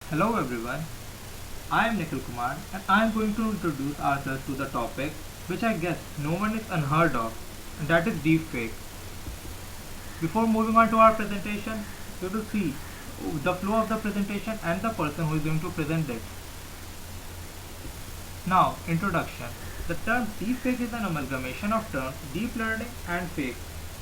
Hello everyone, I am Nikhil Kumar and I am going to introduce ourselves to the topic which I guess no one is unheard of, and that is deepfake. Before moving on to our presentation, we will see the flow of the presentation and the person who is going to present it. Now, introduction. The term deepfake is an amalgamation of terms deep learning and fake.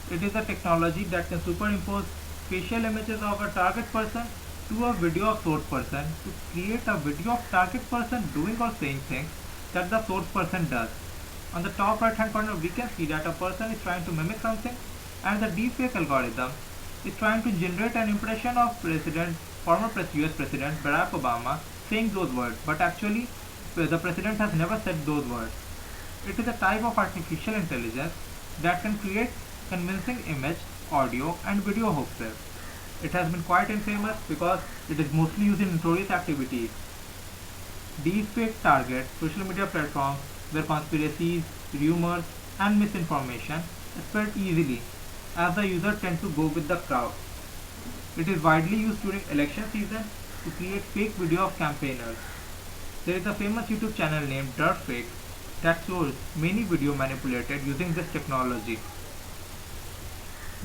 It is a technology that can superimpose facial images of a target person to a video of source person to create a video of target person doing or saying things that the source person does. On the top right hand corner, we can see that a person is trying to mimic something and the deepfake algorithm is trying to generate an impression of former US President Barack Obama saying those words, but actually the president has never said those words. It is a type of artificial intelligence that can create convincing image, audio, and video hoaxes. It has been quite infamous because it is mostly used in notorious activities. Deepfake targets social media platforms where conspiracies, rumors, and misinformation spread easily, as the user tend to go with the crowd. It is widely used during election season to create fake video of campaigners. There is a famous YouTube channel named Dirtfake that shows many video manipulated using this technology.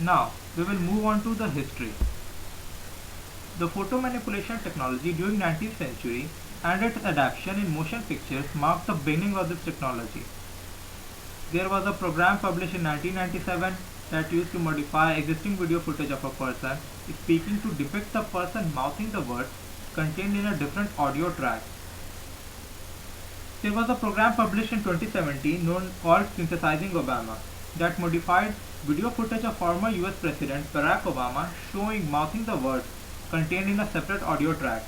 Now, we will move on to the history. The photo manipulation technology during 19th century and its adoption in motion pictures marked the beginning of this technology. There was a program published in 1997 that used to modify existing video footage of a person speaking to depict the person mouthing the words contained in a different audio track. There was a program published in 2017 called Synthesizing Obama that modified video footage of former US President Barack Obama showing mouthing the words contained in a separate audio track.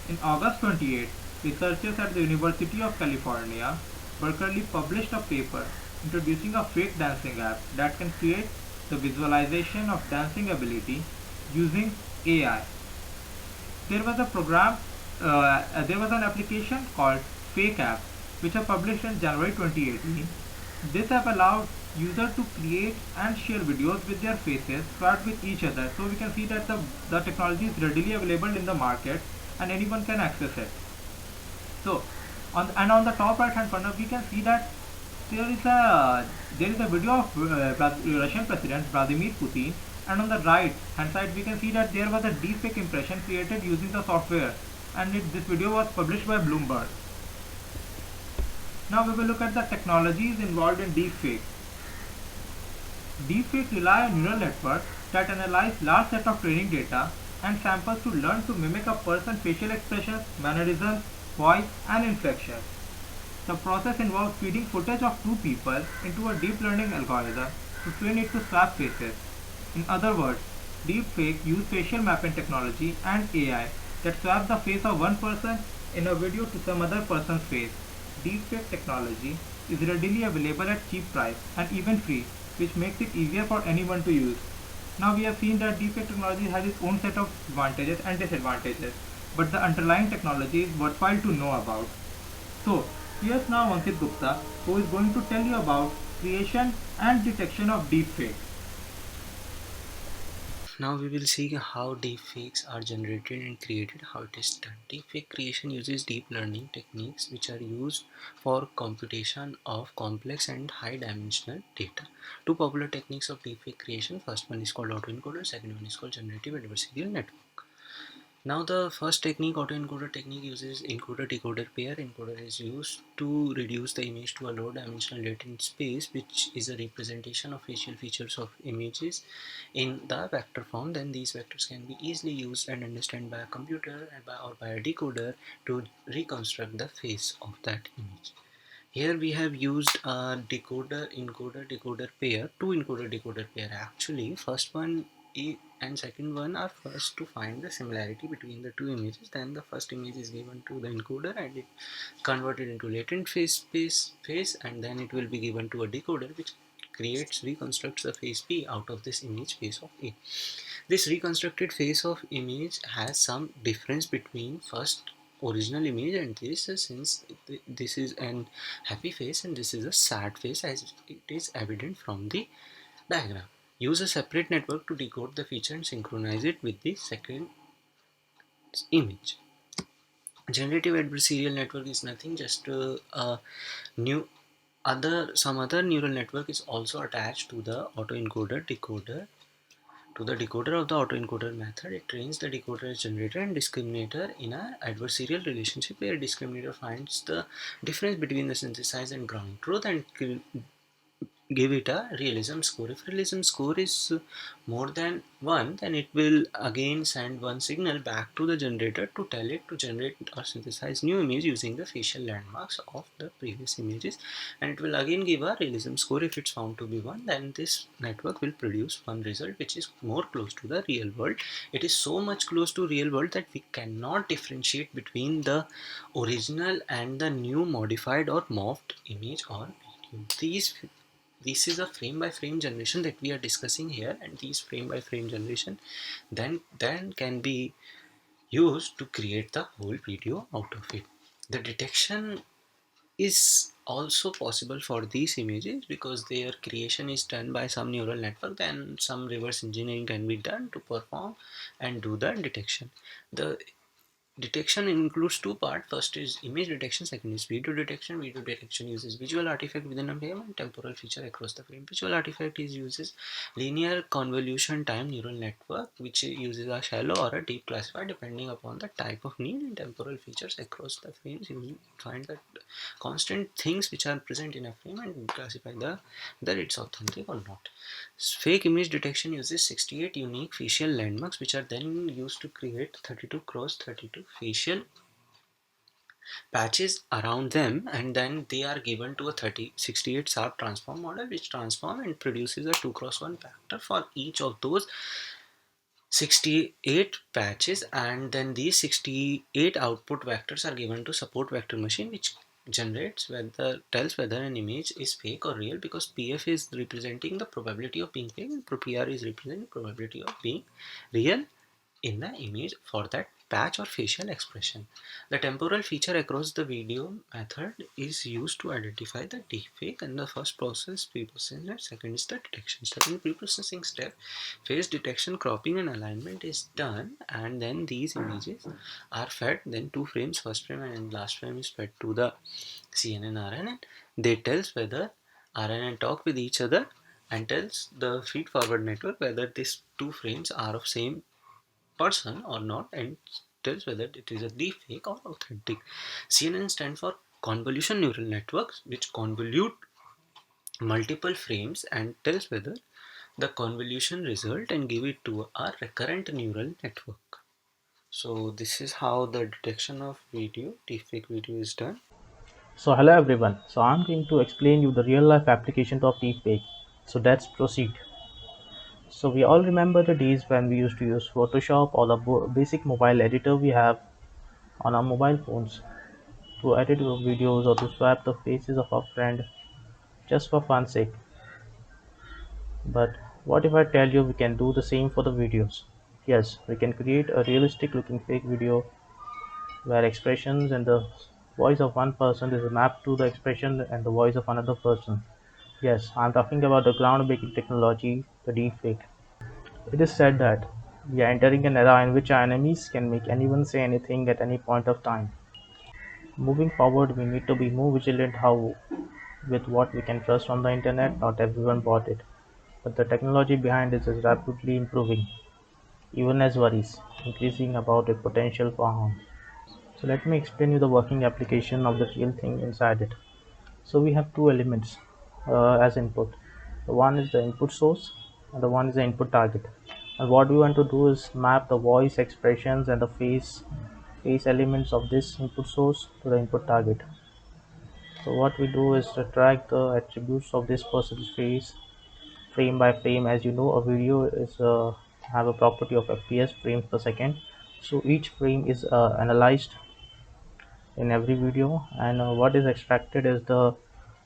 In August 28, researchers at the University of California, Berkeley published a paper introducing a fake dancing app that can create the visualization of dancing ability using AI. There was a program, there was an application called Fake App, which was published in January 2018. This app allowed users to create and share videos with their faces swapped with each other. So we can see that the technology is readily available in the market and anyone can access it. So, on the top right hand corner, we can see that there is a video of Russian President Vladimir Putin, and on the right hand side we can see that there was a deepfake impression created using the software, and this video was published by Bloomberg. Now we will look at the technologies involved in deepfake. Deepfake rely on neural networks that analyze large set of training data and samples to learn to mimic a person's facial expressions, mannerisms, voice, and inflections. The process involves feeding footage of two people into a deep learning algorithm to train it to swap faces. In other words, deepfake use facial mapping technology and AI that swap the face of one person in a video to some other person's face. Deepfake technology is readily available at cheap price and even free, which makes it easier for anyone to use. Now we have seen that deepfake technology has its own set of advantages and disadvantages, but the underlying technology is worthwhile to know about. So, here's now Ankit Gupta, who is going to tell you about creation and detection of deepfake. Now we will see how deepfakes are generated and created, how it is done. Deepfake creation uses deep learning techniques which are used for computation of complex and high dimensional data. Two popular techniques of deepfake creation. First one is called autoencoder, second one is called generative adversarial network. Now the first technique, autoencoder technique, uses encoder-decoder pair. Encoder is used to reduce the image to a low-dimensional latent space, which is a representation of facial features of images in the vector form. Then these vectors can be easily used and understood by a computer or by a decoder to reconstruct the face of that image. Here we have used a decoder encoder decoder pair, two encoder decoder pair actually. First one and second one are first to find the similarity between the two images. Then the first image is given to the encoder and it converted into latent face, and then it will be given to a decoder which reconstructs the face B out of this image face of A. This reconstructed face of image has some difference between first original image and this, since this is an happy face and this is a sad face, as it is evident from the diagram. Use a separate network to decode the feature and synchronize it with the second image. Generative adversarial network is nothing, just a new some other neural network is also attached to the autoencoder decoder. To the decoder of the autoencoder method, it trains the decoder generator and discriminator in an adversarial relationship where discriminator finds the difference between the synthesized and ground truth and give it a realism score. If realism score is more than 1, then it will again send one signal back to the generator to tell it to generate or synthesize new image using the facial landmarks of the previous images, and it will again give a realism score. If it's found to be 1, then this network will produce one result which is more close to the real world. It is so much close to real world that we cannot differentiate between the original and the new modified or morphed image or video. This is a frame by frame generation that we are discussing here, and these frame by frame generation then can be used to create the whole video out of it. The detection is also possible for these images because their creation is done by some neural network, then some reverse engineering can be done to perform and do the detection. The detection includes two parts. First is image detection, second is video detection. Video detection uses visual artifact within a frame and temporal feature across the frame. Visual artifact uses linear convolution time neural network, which uses a shallow or a deep classifier depending upon the type of need, and temporal features across the frames. You find that constant things which are present in a frame and classify whether it's authentic or not. Fake image detection uses 68 unique facial landmarks, which are then used to create 32 cross 32 facial patches around them, and then they are given to a 68 sharp transform model, which transform and produces a 2 cross 1 vector for each of those 68 patches, and then these 68 output vectors are given to support vector machine, which tells whether an image is fake or real, because PF is representing the probability of being fake and PR is representing probability of being real in the image for that patch or facial expression. The temporal feature across the video method is used to identify the deepfake, and the first process pre-processing step, second is the detection step. In pre-processing step, face detection, cropping and alignment is done, and then these images are fed, then two frames, first frame and last frame is fed to the CNN RNN. They tells whether RNN talk with each other and tells the feed forward network whether these two frames are of same person or not, and tells whether it is a deep fake or authentic. CNN stands for convolution neural networks, which convolute multiple frames and tells whether the convolution result and give it to a recurrent neural network. So this is how the detection of deepfake video is done. So hello everyone. So I'm going to explain you the real life application of deepfake. So let's proceed. So we all remember the days when we used to use Photoshop or the basic mobile editor we have on our mobile phones to edit our videos or to swap the faces of our friend just for fun's sake. But what if I tell you we can do the same for the videos? Yes, we can create a realistic looking fake video where expressions and the voice of one person is mapped to the expression and the voice of another person. Yes, I'm talking about the groundbreaking technology, the deepfake. It is said that we are entering an era in which our enemies can make anyone say anything at any point of time. Moving forward, we need to be more vigilant how with what we can trust on the internet. Not everyone bought it, but the technology behind it is rapidly improving, even as worries increasing about its potential for harm. So let me explain you the working application of the real thing inside it. So we have two elements as input. The one is the input source and the one is the input target. And what we want to do is map the voice expressions and the face elements of this input source to the input target. So what we do is to track the attributes of this person's face frame by frame. As you know, a video is have a property of FPS, frames per second. So each frame is analyzed in every video, and what is extracted is the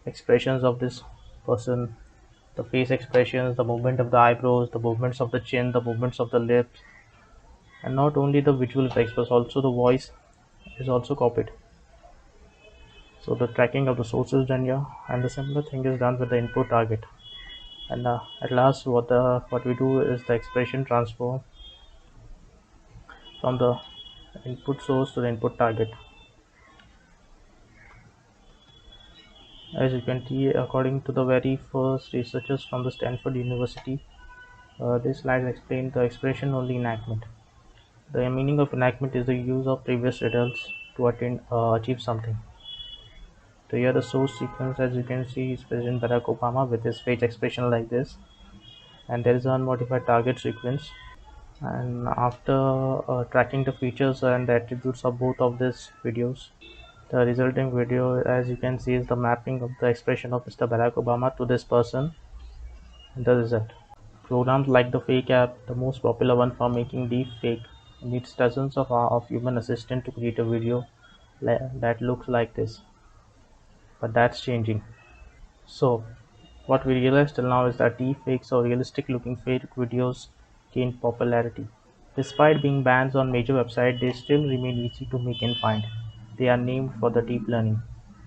expressions of this person, the face expressions, the movement of the eyebrows, the movements of the chin, the movements of the lips, and not only the visual effects but also the voice is also copied. So the tracking of the source is done here, and the similar thing is done with the input target. And at last, what we do is the expression transform from the input source to the input target. As you can see, according to the very first researchers from the Stanford University, this slide explains the expression only enactment. The meaning of enactment is the use of previous results to achieve something. So here the source sequence, as you can see, is President Barack Obama with his face expression like this, and there is an unmodified target sequence. And after tracking the features and the attributes of both of these videos, the resulting video, as you can see, is the mapping of the expression of Mr. Barack Obama to this person and the result. Programs like the Fake app, the most popular one for making deep fake, needs dozens of human assistant to create a video that looks like this. But that's changing. So, what we realized till now is that deepfakes or realistic looking fake videos gained popularity. Despite being banned on major websites, they still remain easy to make and find. They are named for the deep learning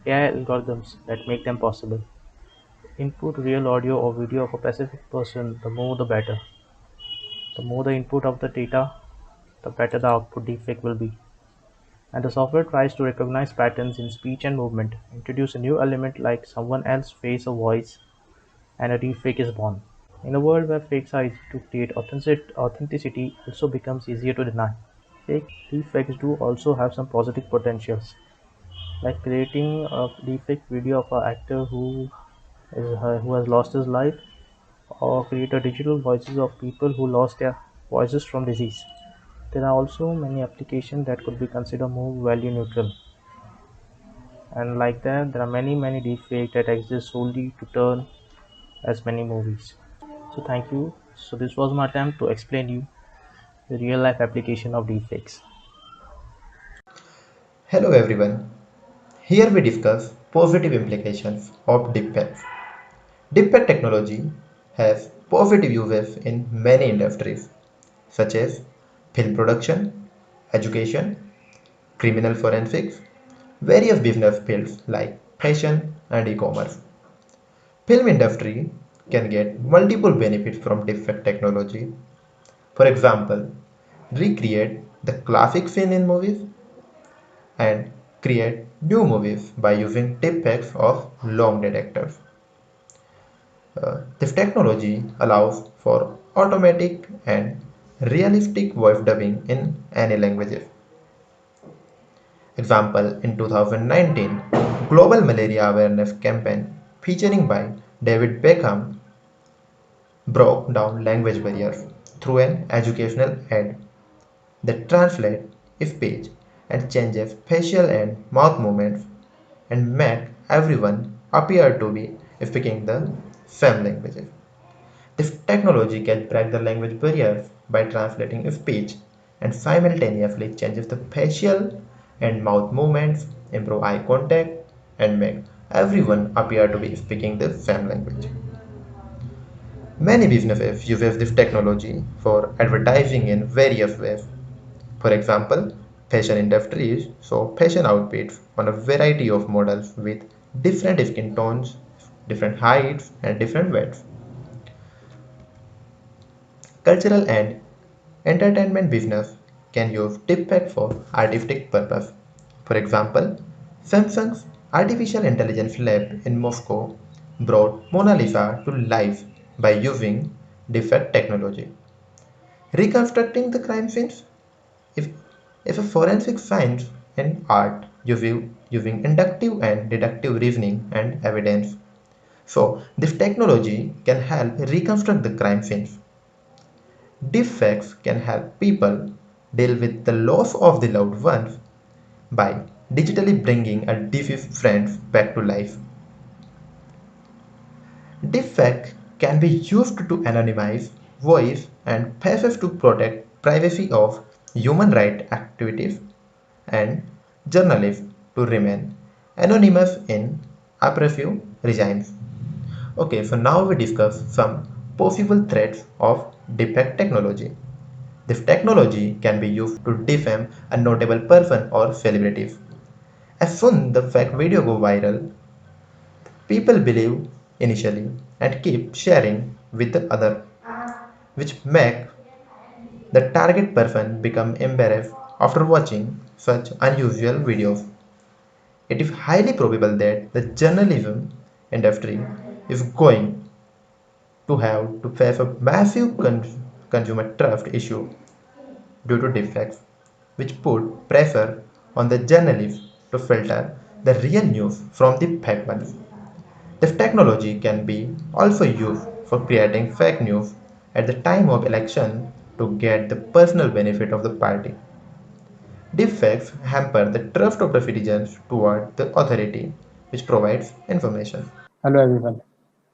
AI algorithms that make them possible. Input real audio or video of a specific person, the more the better. The more the input of the data, the better the output deepfake will be. And the software tries to recognize patterns in speech and movement, introduce a new element like someone else's face or voice, and a deepfake is born. In a world where fakes are easy to create, authenticity also becomes easier to deny. Deepfakes do also have some positive potentials, like creating a deepfake video of an actor who has lost his life, or create a digital voices of people who lost their voices from disease. There are also many applications that could be considered more value neutral, and like that, there are many deepfakes that exist solely to turn as many movies. So thank you. So this was my attempt to explain you the real life application of deepfakes. Hello everyone. Here we discuss positive implications of deepfakes. Deepfake technology has positive uses in many industries such as film production, education, criminal forensics, various business fields like fashion and e-commerce. Film industry can get multiple benefits from deepfake technology. For example, recreate the classic scene in movies and create new movies by using deepfakes of long dead actors. This technology allows for automatic and realistic voice dubbing in any languages. Example, in 2019, global malaria awareness campaign featuring by David Beckham broke down language barriers through an educational ad that translates speech and changes facial and mouth movements and make everyone appear to be speaking the same languages. This technology can break the language barriers by translating speech and simultaneously changes the facial and mouth movements, improve eye contact, and make everyone appear to be speaking the same language. Many businesses use this technology for advertising in various ways. For example, fashion industries show fashion outfits on a variety of models with different skin tones, different heights, and different weights. Cultural and entertainment business can use deepfake for artistic purpose. For example, Samsung's artificial intelligence lab in Moscow brought Mona Lisa to life by using deepfake technology. Reconstructing the crime scenes, if, if a forensic science and art using inductive and deductive reasoning and evidence. So this technology can help reconstruct the crime scenes. Deepfakes can help people deal with the loss of the loved ones by digitally bringing a deceased friend back to life. Deepfake can be used to anonymize voice and faces to protect privacy of human rights activities and journalists to remain anonymous in oppressive regimes. Okay, so now we discuss some possible threats of deepfake technology. This technology can be used to defame a notable person or celebrities. As soon the fake video go viral, people believe initially and keep sharing with the other, which make the target person become embarrassed after watching such unusual videos. It is highly probable that the journalism industry is going to have to face a massive consumer trust issue due to defects, which put pressure on the journalists to filter the real news from the fake ones. This technology can be also used for creating fake news at the time of election to get the personal benefit of the party. Deepfakes hamper the trust of the citizens toward the authority which provides information. Hello everyone,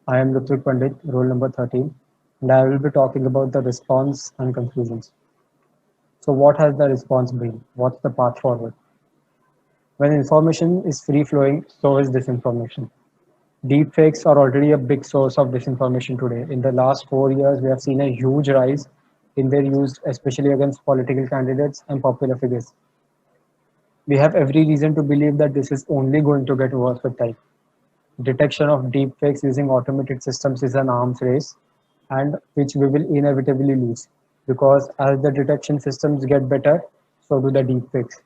I am Rutvik Pandit, roll number 13, and I will be talking about the response and conclusions. So what has the response been? What's the path forward? When information is free flowing, so is disinformation. Deepfakes are already a big source of disinformation today. In the last 4 years, we have seen a huge rise in their use, especially against political candidates and popular figures. We have every reason to believe that this is only going to get worse with time. Detection of deepfakes using automated systems is an arms race, and which we will inevitably lose because as the detection systems get better, so do the deepfakes.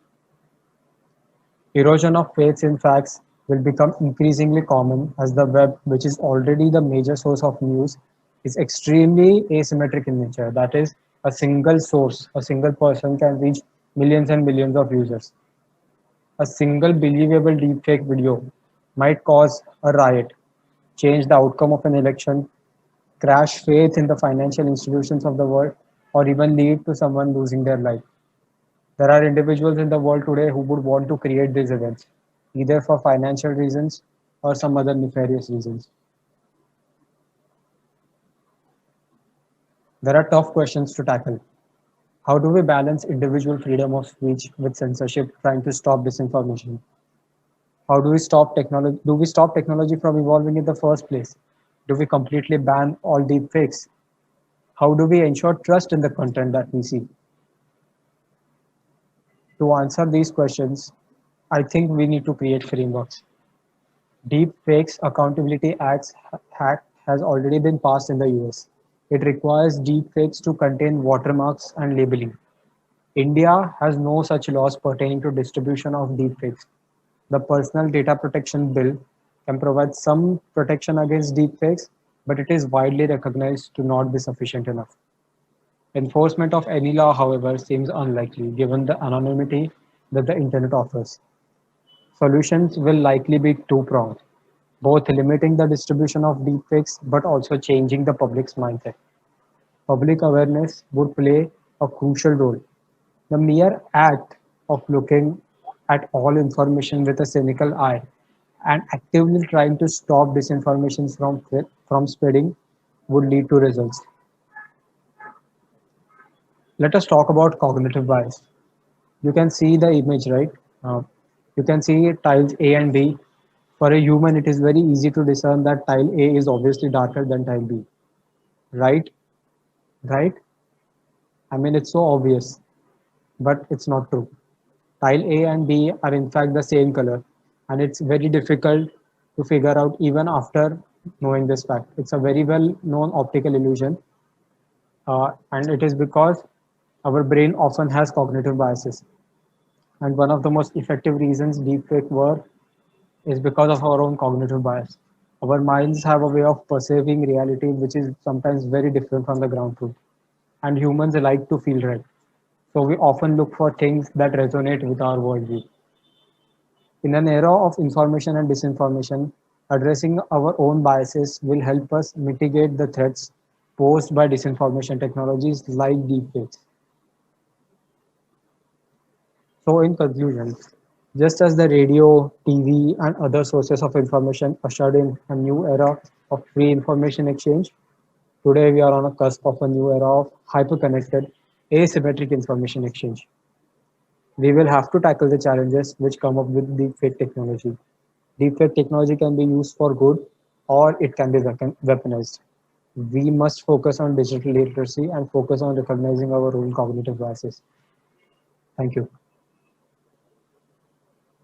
Erosion of faith in facts will become increasingly common as the web, which is already the major source of news, is extremely asymmetric in nature. That is, a single source, a single person can reach millions and millions of users. A single believable deepfake video might cause a riot, change the outcome of an election, crash faith in the financial institutions of the world, or even lead to someone losing their life. There are individuals in the world today who would want to create these events, either for financial reasons or some other nefarious reasons. There are tough questions to tackle. How do we balance individual freedom of speech with censorship trying to stop disinformation? How do we stop technology? Do we stop technology from evolving in the first place? Do we completely ban all deep fakes? How do we ensure trust in the content that we see? To answer these questions, I think we need to create frameworks. Deep Fakes Accountability Act has already been passed in the US. It requires deepfakes to contain watermarks and labeling. India has no such laws pertaining to distribution of deepfakes. The Personal Data Protection Bill can provide some protection against deepfakes, but it is widely recognized to not be sufficient enough. Enforcement of any law, however, seems unlikely given the anonymity that the internet offers. Solutions will likely be two-pronged, both limiting the distribution of deepfakes but also changing the public's mindset. Public awareness would play a crucial role. The mere act of looking at all information with a cynical eye and actively trying to stop disinformation from spreading would lead to results. Let us talk about cognitive bias. You can see the image, right? Uh, you can see tiles A and B. For a human, it is very easy to discern that tile A is obviously darker than tile B, right? Right? I mean, it's so obvious, but it's not true. Tile A and B are in fact the same color, and it's very difficult to figure out even after knowing this fact. It's a very well known optical illusion, and it is because our brain often has cognitive biases. And one of the most effective reasons deepfake work is because of our own cognitive bias. Our minds have a way of perceiving reality which is sometimes very different from the ground truth. And humans like to feel right. So we often look for things that resonate with our worldview. In an era of information and disinformation, addressing our own biases will help us mitigate the threats posed by disinformation technologies like deepfakes. So, in conclusion, just as the radio, TV, and other sources of information ushered in a new era of free information exchange, today we are on a cusp of a new era of hyper-connected, asymmetric information exchange. We will have to tackle the challenges which come up with deepfake technology. Deepfake technology can be used for good or it can be weaponized. We must focus on digital literacy and focus on recognizing our own cognitive biases. Thank you.